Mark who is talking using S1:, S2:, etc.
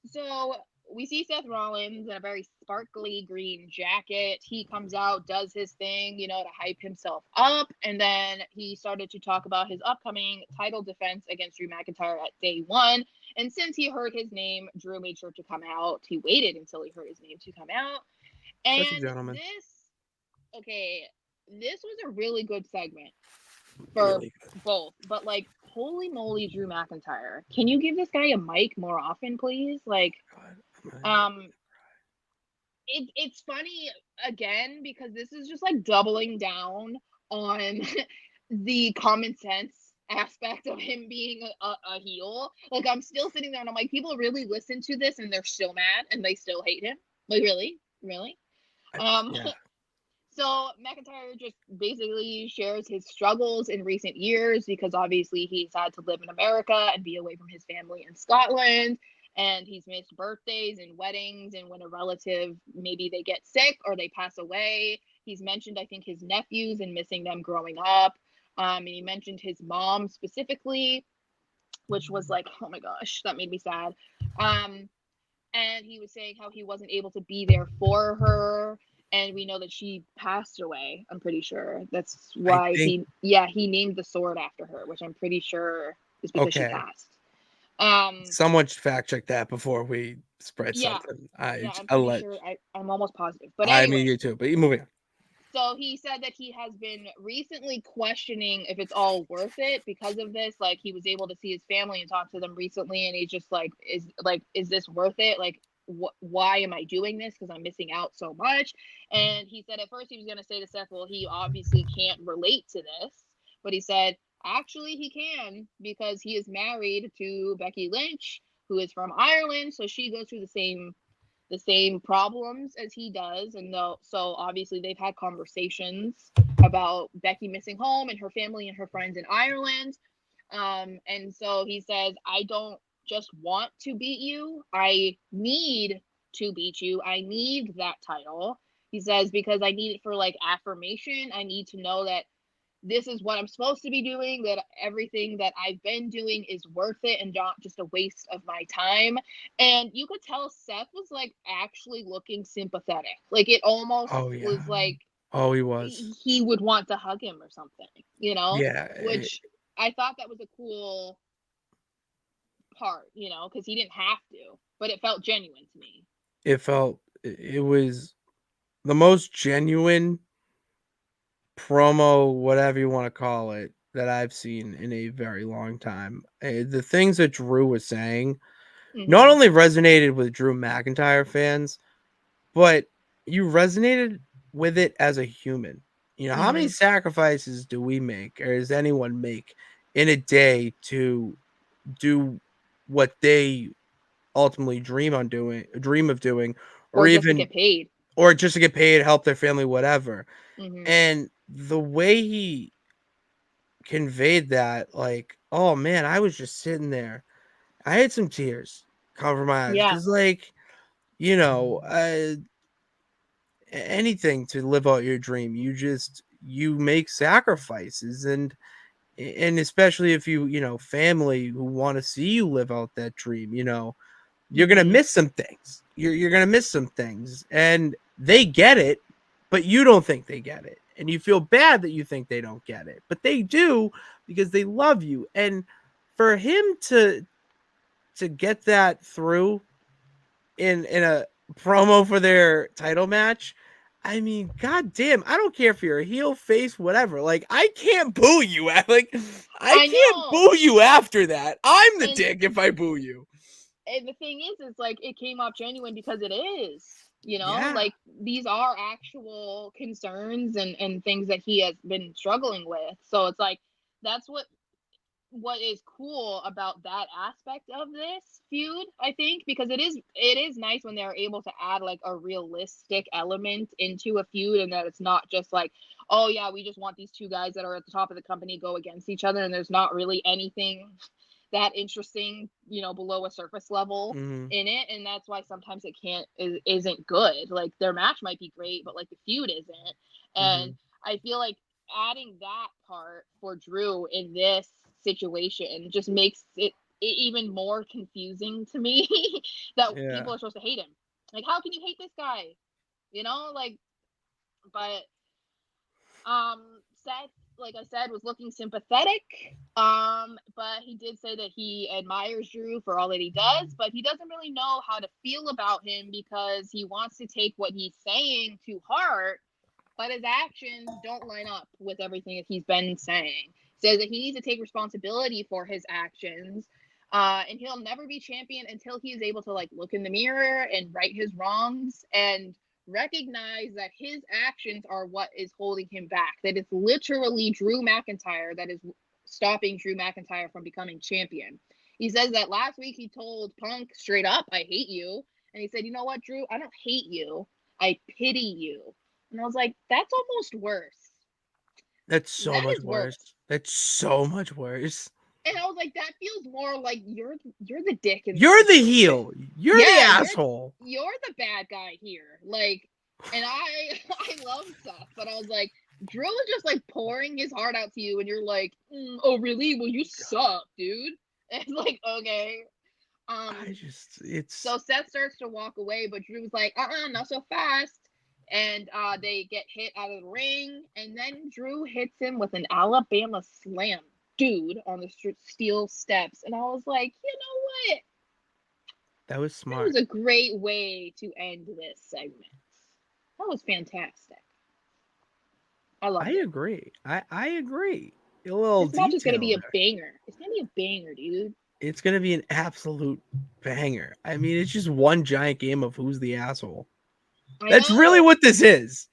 S1: So we see Seth Rollins in a very sparkly green jacket. He comes out, does his thing, to hype himself up. And then he started to talk about his upcoming title defense against Drew McIntyre at day one. And since he heard his name, Drew made sure to come out. He waited until he heard his name to come out.
S2: Such a
S1: And
S2: gentleman.
S1: okay, this was a really good segment for
S2: Really good.
S1: both. But like, holy moly, Drew McIntyre. Can you give this guy a mic more often, please? Like,
S2: God, I'm not even-
S1: um, it's funny again because this is just like doubling down on the common sense aspect of him being a heel. Like I'm still sitting there and I'm like, people really listen to this and they're still mad and they still hate him. Like really. Um,
S2: yeah.
S1: so McIntyre just basically shares his struggles in recent years because obviously he's had to live in America and be away from his family in Scotland. And he's missed birthdays and weddings, and when a relative maybe they get sick or they pass away. He's mentioned, I think, his nephews and missing them growing up. And he mentioned his mom specifically, which was like, oh my gosh, that made me sad. Um, and he was saying how he wasn't able to be there for her, and we know that she passed away. I'm pretty sure that's
S2: I
S1: why
S2: think
S1: he named the sword after her, which I'm pretty sure is because she
S2: okay.
S1: passed. um
S2: Someone should fact check that before we spread
S1: yeah,
S2: something.
S1: yeah, I'm pretty sure.
S2: Allege.
S1: I'm almost positive, but
S2: I mean
S1: anyway.
S2: you too, but you moving on.
S1: So he said that he has been recently questioning if it's all worth it because of this. Like he was able to see his family and talk to them recently, and he's just is this worth it? Like, why am I doing this? Because I'm missing out so much. And he said at first he was going to say to Seth, well, he obviously can't relate to this, but he said actually he can because he is married to Becky Lynch, who is from Ireland, so she goes through the same problems as he does. And so obviously they've had conversations about Becky missing home and her family and her friends in Ireland. And so he says, I don't just want to beat you, I need to beat you. I need that title. He says, because I need it for like affirmation. I need to know that this is what I'm supposed to be doing, that everything that I've been doing is worth it and not just a waste of my time. And you could tell Seth was like actually looking sympathetic. Like it almost
S2: Oh
S1: was
S2: yeah.
S1: like
S2: Oh, he was.
S1: he would want to hug him or something,
S2: Yeah,
S1: which I thought that was a cool part, because he didn't have to, but it felt genuine to me.
S2: it was the most genuine promo, whatever you want to call it, that I've seen in a very long time. The things that Drew was saying not
S1: Hmm.
S2: only resonated with Drew McIntyre fans, but you resonated with it as a human. You know, how many
S1: Hmm.
S2: sacrifices do we make, or does anyone make in a day to do what they ultimately dream of doing, or
S1: Or just to
S2: even,
S1: get paid.
S2: or just to get paid, help their family, whatever.
S1: Hmm.
S2: And the way he conveyed that, like, oh man, I was just sitting there. I had some tears cover my eyes
S1: Yeah.
S2: because, like, you know, anything to live out your dream, you make sacrifices, and especially if family who want to see you live out that dream, you're gonna
S1: Hmm.
S2: miss some things. You're gonna miss some things, and they get it, but you don't think they get it, and you feel bad that you think they don't get it, but they do because they love you. And for him to get that through in a promo for their title match, I mean, goddamn, I don't care if you're a heel, face, whatever. Like, I can't boo you. Like, I
S1: I
S2: can't
S1: know.
S2: boo you after that. I'm the
S1: and
S2: dick if I boo you.
S1: and the thing is like it came off genuine because it is,
S2: Yeah.
S1: like these are actual concerns and things that he has been struggling with. So it's like that's what is cool about that aspect of this feud, I think, because it is nice when they're able to add like a realistic element into a feud, and that it's not just like, oh yeah, we just want these two guys that are at the top of the company go against each other, and there's not really anything that interesting, below a surface level
S2: Hmm.
S1: in it. And that's why sometimes it isn't good. Like their match might be great, but like the feud isn't. And
S2: Hmm.
S1: I feel like adding that part for Drew in this situation just makes it even more confusing to me that
S2: Yeah.
S1: people are supposed to hate him. Like, how can you hate this guy? You know, like, but Seth, like I said, was looking sympathetic. But he did say that he admires Drew for all that he does, but he doesn't really know how to feel about him because he wants to take what he's saying to heart, but his actions don't line up with everything that he's been saying. Says that he needs to take responsibility for his actions. And he'll never be champion until he is able to like look in the mirror and right his wrongs and recognize that his actions are what is holding him back. That it's literally Drew McIntyre that is stopping Drew McIntyre from becoming champion. He says that last week he told Punk straight up, I hate you. And he said, you know what, Drew? I don't hate you. I pity you. And I was like, that's almost worse.
S2: That's so
S1: That
S2: much
S1: is
S2: worse.
S1: worse.
S2: That's so much worse.
S1: And I was like, that feels more like you're the dick in this
S2: You're the
S1: situation.
S2: heel. You're the
S1: Yeah,
S2: asshole.
S1: you're the bad guy here. Like, and I I love Seth, but I was like, Drew is just like pouring his heart out to you, and you're like, oh really? Well, you suck, dude. And it's like, okay.
S2: It's
S1: So Seth starts to walk away, but Drew's like, not so fast. And they get hit out of the ring, and then Drew hits him with an Alabama slam, dude, on the steel steps. And I was like, you know what?
S2: that was
S1: That
S2: smart.
S1: was a great way to end this segment. That was fantastic. I loved it.
S2: agree. I agree. A little
S1: This match is gonna
S2: detail
S1: be a
S2: there.
S1: banger. It's gonna be a banger, dude.
S2: It's gonna be an absolute banger. I mean, it's just one giant game of who's the asshole.
S1: I
S2: That's really
S1: know.
S2: what this is.